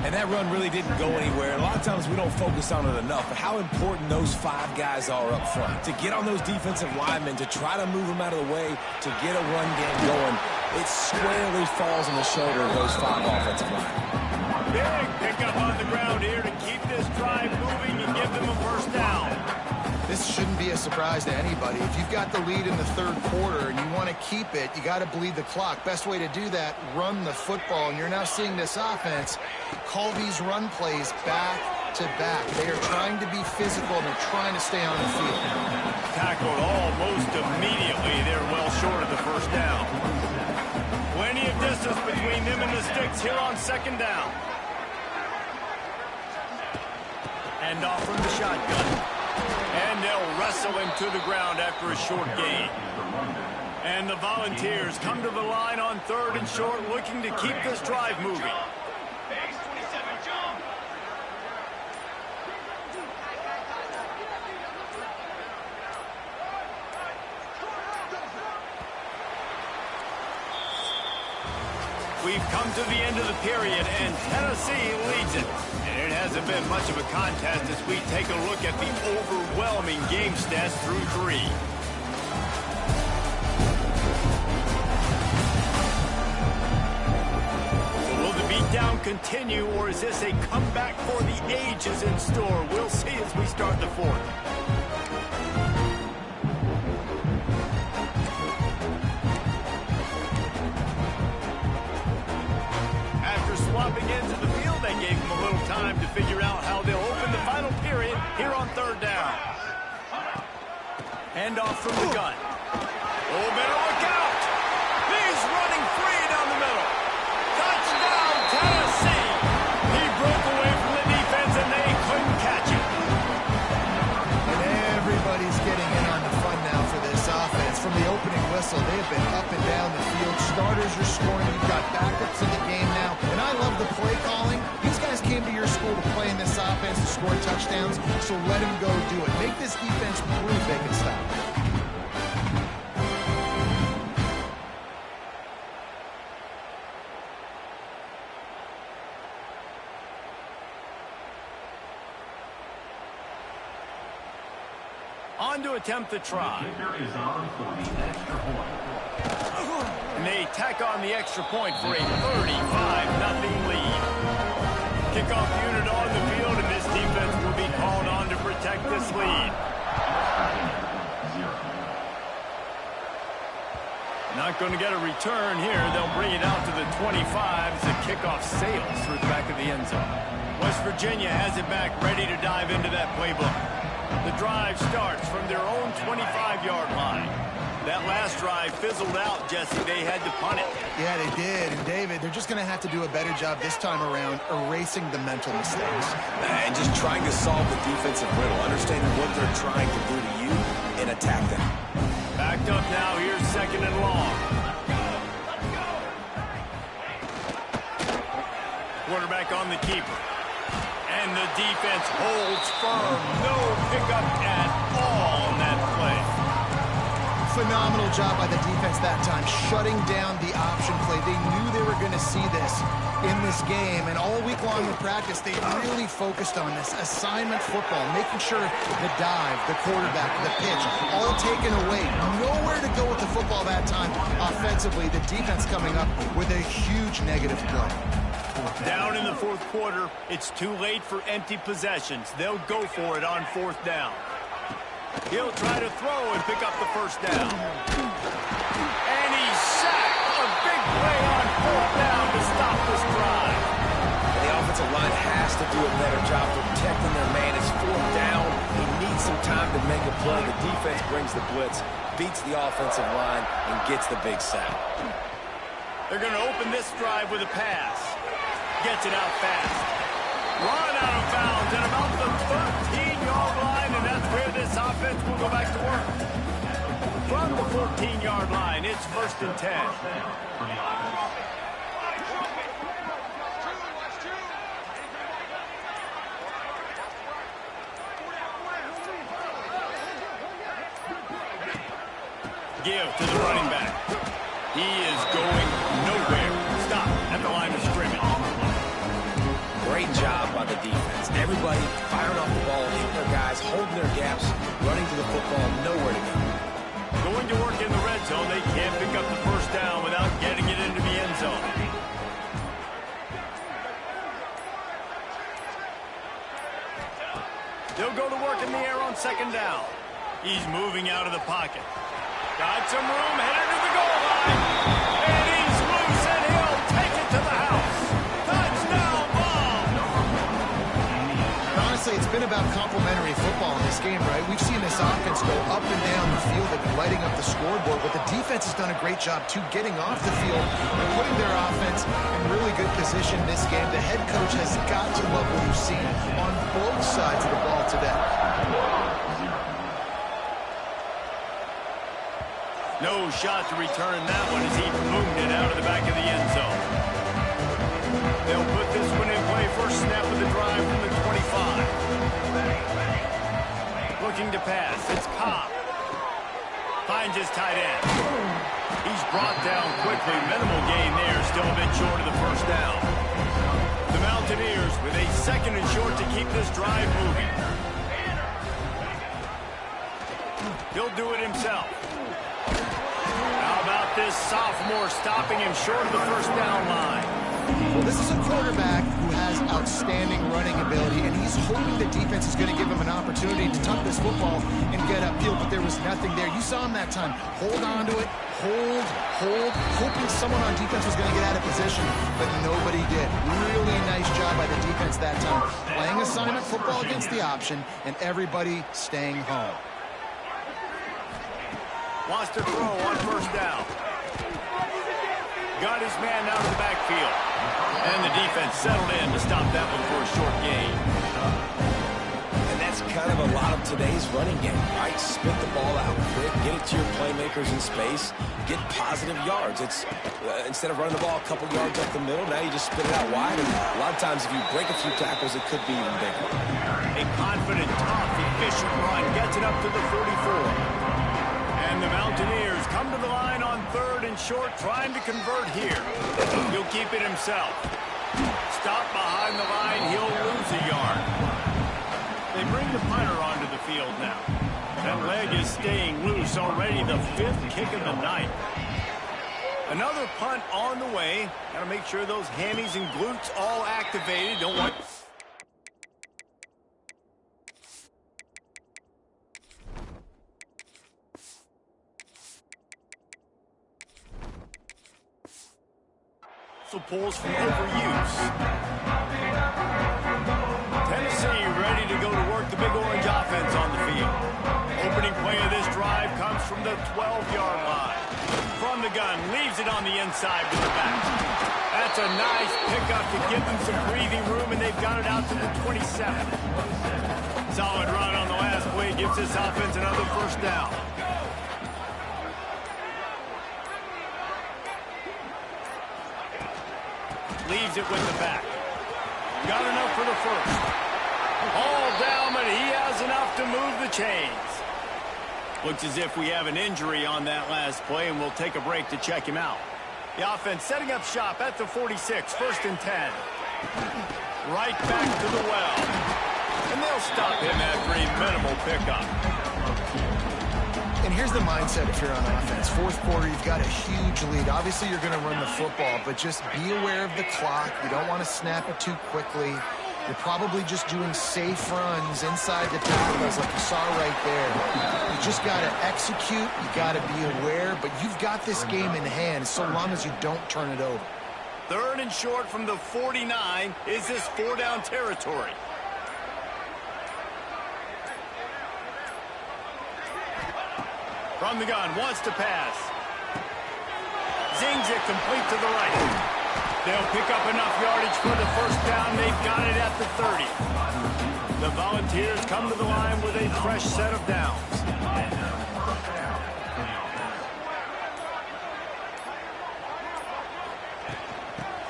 And that run really didn't go anywhere. A lot of times we don't focus on it enough, but how important those 5 guys are up front. To get on those defensive linemen, to try to move them out of the way, to get a run game going, it squarely falls on the shoulder of those 5 offensive linemen. Big pickup on the ground here to keep this drive moving and give them a first down. This shouldn't be a surprise to anybody. If you've got the lead in the 3rd quarter and you want to keep it, you got to bleed the clock. Best way to do that, run the football. And you're now seeing this offense call these run plays back to back. They are trying to be physical and they're trying to stay on the field. Tackled almost immediately. They're well short of the first down. Plenty of distance between them and the sticks here on 2nd down. And off from the shotgun. And they'll wrestle him to the ground after a short gain. And the Volunteers come to the line on 3rd and short, looking to keep this drive moving. We've come to the end of the period, and Tennessee leads it. And it hasn't been much of a contest as we take a look at the overwhelming game stats through 3. So will the beatdown continue, or is this a comeback for the ages in store? We'll see as we start the fourth. After swapping into the field, they gave him a little time to figure out how they'll open the final period here on third down. Handoff from the gun. Oh, better look out. He's running free down the middle. Touchdown, Tennessee. He broke away from the defense, and they couldn't catch him. And everybody's getting in on the fun now for this offense. From the opening whistle, they have been up and down the field. Starters are scoring. You've got backups in the game now. And I love the play calling. These guys came to your school to play in this offense to score touchdowns, so let them go do it. Make this defense prove they can stop it. On to attempt the try. Kicker is on for the extra point. And they tack on the extra point for a 35-0 lead. Kickoff unit on the field, and this defense will be called on to protect this lead. Not going to get a return here. They'll bring it out to the 25 as the kickoff sails through the back of the end zone. West Virginia has it back, ready to dive into that playbook. The drive starts from their own 25-yard line. That last drive fizzled out, Jesse. They had to punt it. Yeah, they did. And, David, they're just going to have to do a better job this time around erasing the mental mistakes. And just trying to solve the defensive riddle, understanding what they're trying to do to you and attack them. Backed up now. Here's second and long. Quarterback on the keeper. And the defense holds firm. No pickup at all on that play. Phenomenal job by the defense that time, shutting down the option play. They knew they were going to see this in this game, and all week long in practice, they really focused on this assignment football, making sure the dive, the quarterback, the pitch, all taken away. Nowhere to go with the football that time. Offensively, the defense coming up with a huge negative play. Down in the fourth quarter, it's too late for empty possessions. They'll go for it on fourth down. He'll try to throw and pick up the first down. And he's sacked. A big play on fourth down to stop this drive. And the offensive line has to do a better job protecting their man. It's fourth down. He needs some time to make a play. The defense brings the blitz, beats the offensive line, and gets the big sack. They're going to open this drive with a pass. Gets it out fast. Run out of bounds at about the 13-yard line, and that's where this offense will go back to work. From the 14-yard line, it's 1st and 10. Give to the running back. He is going nowhere. Stop at the line of scrimmage. Great job by the defense. Everybody firing off the ball, hitting their guys, holding their gaps, running to the football, nowhere to go. Going to work in the red zone. They can't pick up the first down without getting it into the end zone. They'll go to work in the air on second down. He's moving out of the pocket. Got some room, headed to the goal line. And he's loose, and he'll take it to the house. Touchdown ball. Honestly, it's been about complementary football in this game, right? We've seen this offense go up and down the field and lighting up the scoreboard, but the defense has done a great job, too, getting off the field and putting their offense in really good position this game. The head coach has got to love what he's seen on both sides of the ball today. No shot to return that one as he boomed it out of the back of the end zone. They'll put this one in play. First snap of the drive from the 25. Looking to pass. It's Cobb. Finds his tight end. He's brought down quickly. Minimal gain there. Still a bit short of the first down. The Mountaineers with a second and short to keep this drive moving. He'll do it himself. How about this sophomore stopping him short of the first down line? Well, this is a quarterback who has outstanding running ability, and he's hoping the defense is going to give him an opportunity to tuck this football and get upfield, but there was nothing there. You saw him that time. Hold on to it, hold, hoping someone on defense was going to get out of position, but nobody did. Really nice job by the defense that time. Playing assignment football against the option, and everybody staying home. Wants to throw on first down. Got his man out of the backfield. And the defense settled in to stop that one for a short gain. And that's kind of a lot of today's running game, right? Spit the ball out quick, get it to your playmakers in space, get positive yards. It's instead of running the ball a couple yards up the middle, now you just spit it out wide. And a lot of times if you break a few tackles, it could be even bigger. A confident, tough, efficient run gets it up to the 44. And the Mountaineers come to the line on 3rd and short, trying to convert here. He'll keep it himself. Stop behind the line, he'll lose a yard. They bring the punter onto the field now. That leg is staying loose, already the 5th kick of the night. Another punt on the way. Got to make sure those hammies and glutes all activated. Don't want... pulls from overuse. Tennessee ready to go to work the Big Orange offense on the field. Opening play of this drive comes from the 12-yard line. From the gun, leaves it on the inside with the back. That's a nice pickup to give them some breathing room, and they've got it out to the 27. Solid run on the last play gives this offense another first down. Leaves it with the back. Got enough for the first. All down, but he has enough to move the chains. Looks as if we have an injury on that last play, and we'll take a break to check him out. The offense setting up shop at the 46, 1st and 10. Right back to the well. And they'll stop him after a minimal pickup. And here's the mindset if you're on offense. 4th quarter, you've got a huge lead. Obviously, you're going to run the football, but just be aware of the clock. You don't want to snap it too quickly. You're probably just doing safe runs inside the tackles like you saw right there. You just got to execute. You got to be aware, but you've got this game in hand so long as you don't turn it over. 3rd and short from the 49. Is this 4-down territory? From the gun, wants to pass. Zings it complete to the right. They'll pick up enough yardage for the first down. They've got it at the 30. The Volunteers come to the line with a fresh set of downs.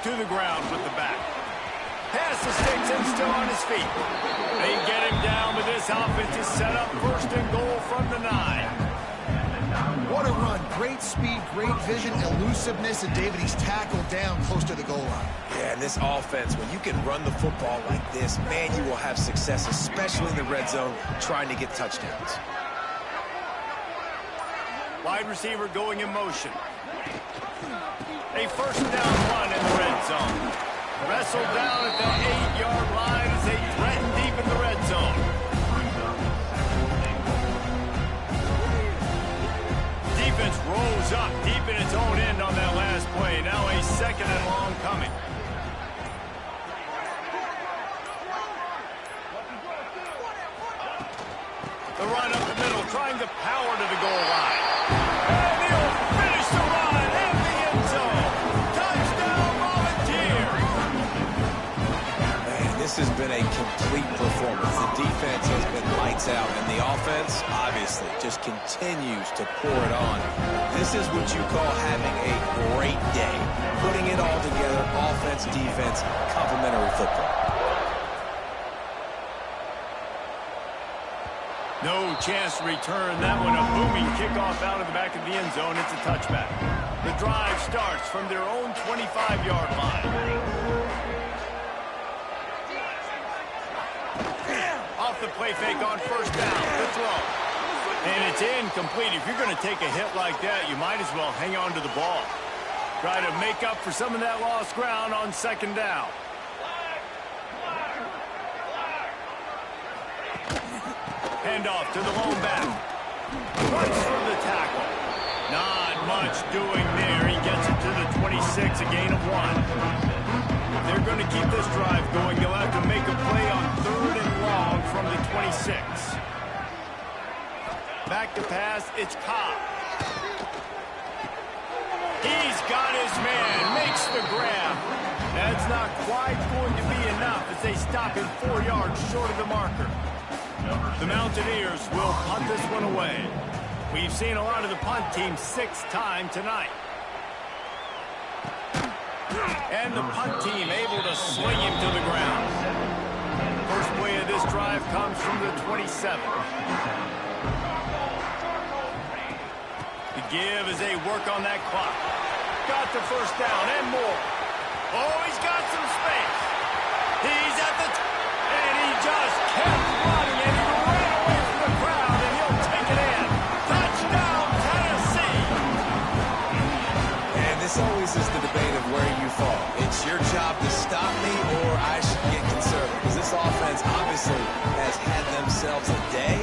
To the ground with the back. Pass the sticks and still on his feet. They get him down, but this offense is set up 1st and goal from the 9. What a run. Great speed, great vision, elusiveness, and David, he's tackled down close to the goal line. Yeah, and this offense, when you can run the football like this, man, you will have success, especially in the red zone, trying to get touchdowns. Wide receiver going in motion. A 1st down run in the red zone. Wrestled down at the 8-yard line as they threaten deep in the red zone. Defense rolls up deep in its own end on that last play. Now a 2nd and long coming. The run up the middle, trying to power to the goal line. And he'll finish the run in the end zone. Touchdown, Volunteers! Man, this has been a complete performance. The defense has been lights out, and the offense, obviously, just continues to pour it on. This is what you call having a great day. Putting it all together, offense, defense, complementary football. No chance to return that one. A booming kickoff out of the back of the end zone. It's a touchback. The drive starts from their own 25-yard line. Off the play fake on 1st down. The throw. And it's incomplete. If you're going to take a hit like that, you might as well hang on to the ball. Try to make up for some of that lost ground on second down. Handoff to the lone back. Runs from the tackle. Not much doing there. He gets it to the 26, a gain of 1. If they're going to keep this drive going, they'll have to make a play on 3rd and long from the 26. Back to pass, it's Cobb. He's got his man, makes the grab. That's not quite going to be enough as they stop him 4 yards short of the marker. The Mountaineers will punt this one away. We've seen a lot of the punt team 6 times tonight. And the punt team able to swing him to the ground. First play of this drive comes from the 27. The give as they work on that clock. Got the first down and more. Oh, he's got some space. He's at the and he just kept running, and he ran away from the crowd, and he'll take it in. Touchdown, Tennessee. And this always is the debate of where you fall. It's your job to stop me, or I should get conservative. Because this offense obviously has had themselves a day,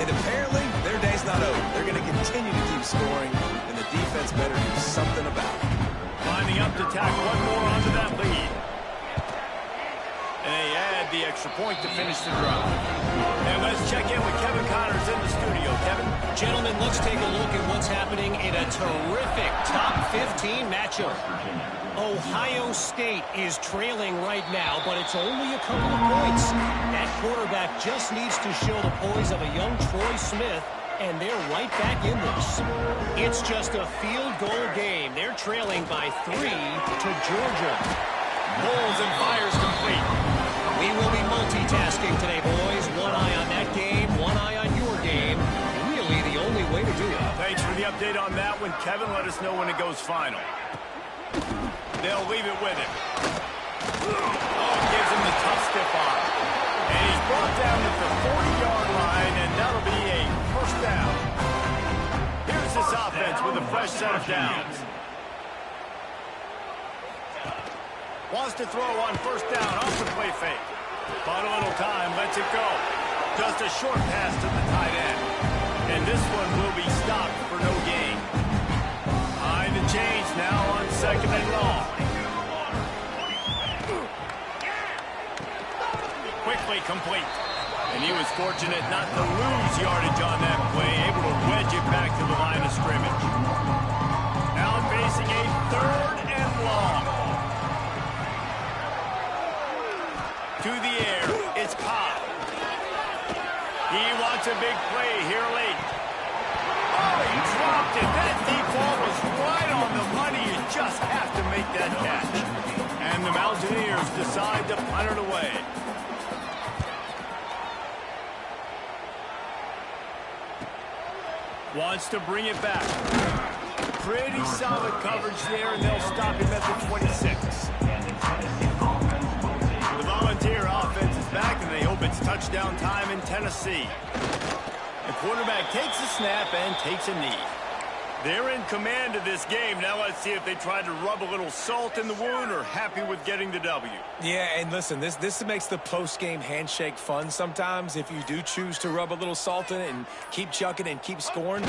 and apparently their day's not over. They're going to continue to keep scoring, and the defense better do something about it. Lining up to tack one more onto that lead. And they add the extra point to finish the drive. And let's check in with Kevin Connors in the studio. Kevin? Gentlemen, let's take a look at what's happening in a terrific top 15 matchup. Ohio State is trailing right now, but it's only a couple of points. That quarterback just needs to show the poise of a young Troy Smith, and they're right back in this. It's just a field goal game. They're trailing by 3 to Georgia. Bowles and fires complete. We will be multitasking today, boys. One eye on that game, one eye on your game. Really the only way to do it. Thanks for the update on that one, Kevin. Let us know when it goes final. They'll leave it with him. Oh, gives him the tough stiff arm. And he's brought down at the 40-yard line, and that'll be a first down. Here's this offense with a fresh set of downs. Wants to throw on first down off the play fake. Bought a little time, lets it go. Just a short pass to the tight end. And this one will be stopped for no gain. High the change now on 2nd and long. Quickly complete. And he was fortunate not to lose yardage on that play, able to wedge it back to the line of scrimmage. Now facing a 3rd and long. To the air, it's Cobb. He wants a big play here late. Oh, he dropped it. That deep ball was right on the money. You just have to make that catch. And the Mountaineers decide to punt it away. Wants to bring it back. Pretty solid coverage there, and they'll stop him at the 26. The Volunteer offense is back, and they hope it's touchdown time in Tennessee. The quarterback takes a snap and takes a knee. They're in command of this game. Now let's see if they try to rub a little salt in the wound or happy with getting the W. Yeah, and listen, this makes the post-game handshake fun sometimes. If you do choose to rub a little salt in it and keep chucking and keep scoring,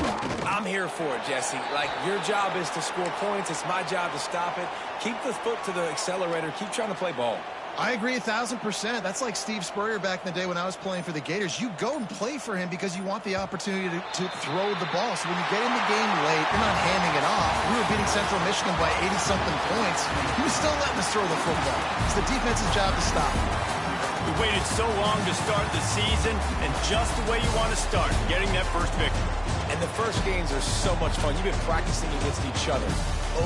I'm here for it, Jesse. Like, your job is to score points. It's my job to stop it. Keep the foot to the accelerator. Keep trying to play ball. I agree 1,000%. That's like Steve Spurrier back in the day when I was playing for the Gators. You go and play for him because you want the opportunity to throw the ball. So when you get in the game late, you're not handing it off. We were beating Central Michigan by 80-something points. He was still letting us throw the football. It's the defense's job to stop. We waited so long to start the season, and just the way you want to start, getting that first victory. And the first games are so much fun. You've been practicing against each other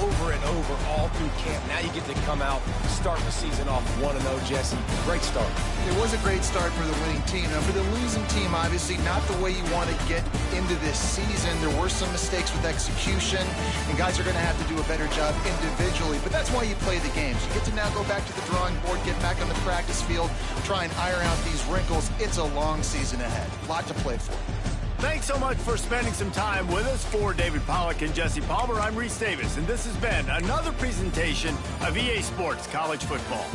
over and over all through camp. Now you get to come out, start the season off 1-0, Jesse. Great start. It was a great start for the winning team. Now, for the losing team, obviously, not the way you want to get into this season. There were some mistakes with execution, and guys are going to have to do a better job individually. But that's why you play the games. You get to now go back to the drawing board, get back on the practice field, try and iron out these wrinkles. It's a long season ahead. A lot to play for. Thanks so much for spending some time with us. For David Pollack and Jesse Palmer, I'm Reese Davis, and this has been another presentation of EA Sports College Football.